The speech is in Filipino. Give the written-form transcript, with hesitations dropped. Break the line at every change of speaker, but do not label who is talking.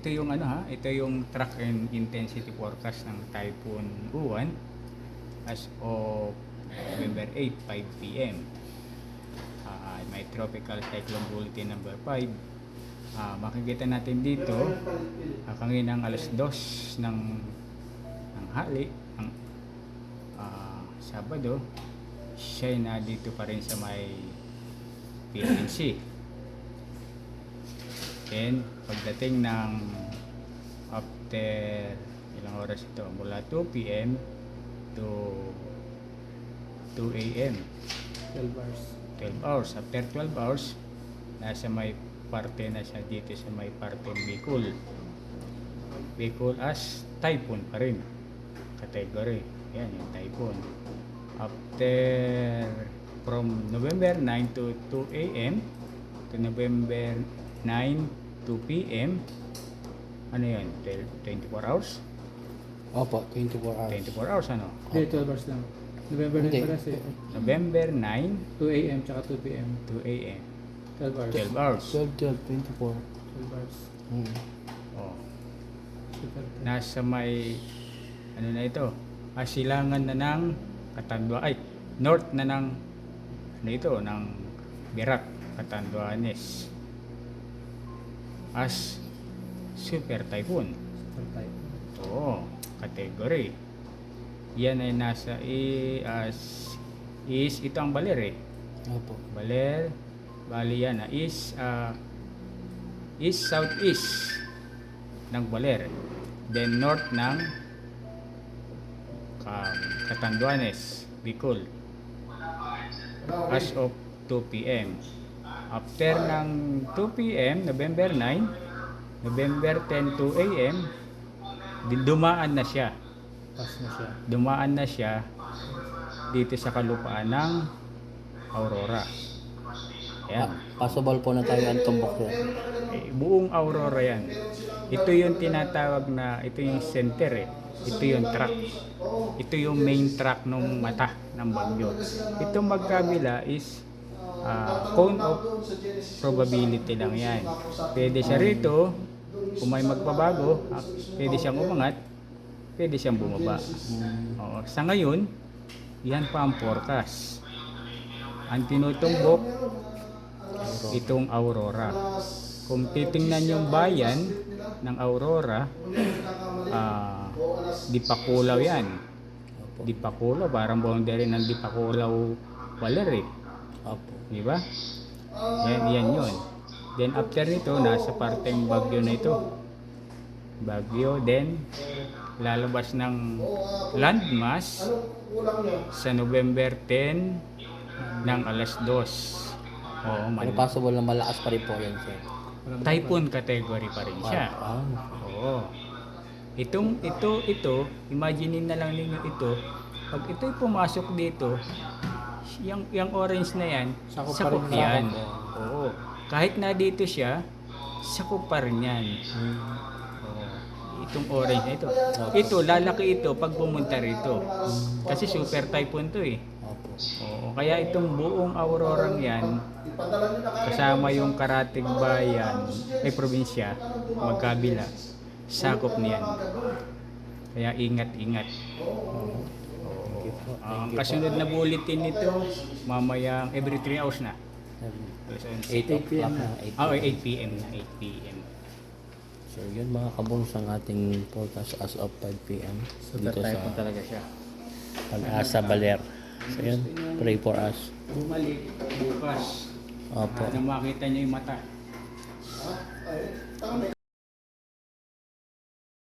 ito yung ano ha, ito yung track and intensity forecast ng Typhoon Uwan as of November 8, 5 p.m. May tropical cyclone bulletin number 5. Makikita natin dito kanginang alas 2 ng hali ng Sabado, siya na dito pa rin sa may Philippine Sea. And pagdating ng after ilang oras ito, mula 2 p.m. to 2 a.m.
12 hours.
12 hours. After 12 hours, nasa may parte na siya dito sa may parte Bicol. Bicol as typhoon pa rin. Category. Yan yung typhoon. After from November 9 to 2 a.m. to November 9 2 p.m. Ano yan? 24 hours?
Opo, 24 hours.
24 hours ano?
Hindi, 12 hours lang. November 9
Hindi.
pala kasi.
November 9
2 a.m. tsaka 2 p.m.
2 a.m.
12 hours.
12 hours.
12, 24.
12 hours.
Oh.
Super.
Nasa may ano na ito? Silangan na ng Katandwa ay north na ng ano ito ng Birak, Catanduanes as super typhoon.
Super type.
Oo, category. Yan ay nasa is ito ang Baler eh.
Opo.
Baler, bali yan is southeast ng Baler. Then north ng Catanduanes, Bicol. As of 2 p.m. After ng 2 p.m. November 9, November 10 2 a.m. dumaan na siya.
Pass na siya.
Dumaan na siya dito sa kalupaan ng Aurora. Ayan.
Possible po na tayo ang tumbok yan.
Buong Aurora yan. Ito yung tinatawag na, ito yung center eh. Ito yung track. Ito yung main track ng mata ng bagyo. Itong magkabila is cone of probability lang yan. Pwede siya rito, kung may magpabago, pwede siyang umangat, pwede siyang bumaba. Oo. Sa ngayon, yan pa ang forecast. Ang tinutumbok, itong Aurora. Kung titingnan yung bayan ng Aurora, Dipakulaw yan. Dipakulaw, parang boundary ng Dipakulaw Baler eh.
Opo.
Di ba? Yan yun. Then after nito, nasa parteng Bagyo na ito. Bagyo, then lalabas ng landmass sa November 10 ng alas 2. Oo,
Pero possible na malakas pa rin po yan, sir.
typhoon category pa rin siya. Oo. Ito, imagine na lang ninyo ito. Pag ito'y pumasok dito, yung orange na yan, sakop
pa rin
yan.
sakop.
Oo. Kahit na dito siya, sakop pa rin yan. Oo. Itong orange na ito. Ito, lalaki ito pag pumunta rito. Kasi super typhoon to eh.
Opo.
Oo. Kaya itong buong Aurorang yan, kasama yung Karatig Bayan, probinsya, magkabila, sakop niyan. Kaya ingat-ingat. Ang kasunod na bulletin nito, mamaya every 3 hours na.
8 p.m. na.
8 p.m. na. 8 p.m.
So yun mga kabungs ang ating forecast as of 5 p.m.
Super
dito
typhoon
sa
talaga siya.
Pag-asa Baler. So yun, pray for us.
Bumalik bukas.
Opo.
Na makita niyo yung mata.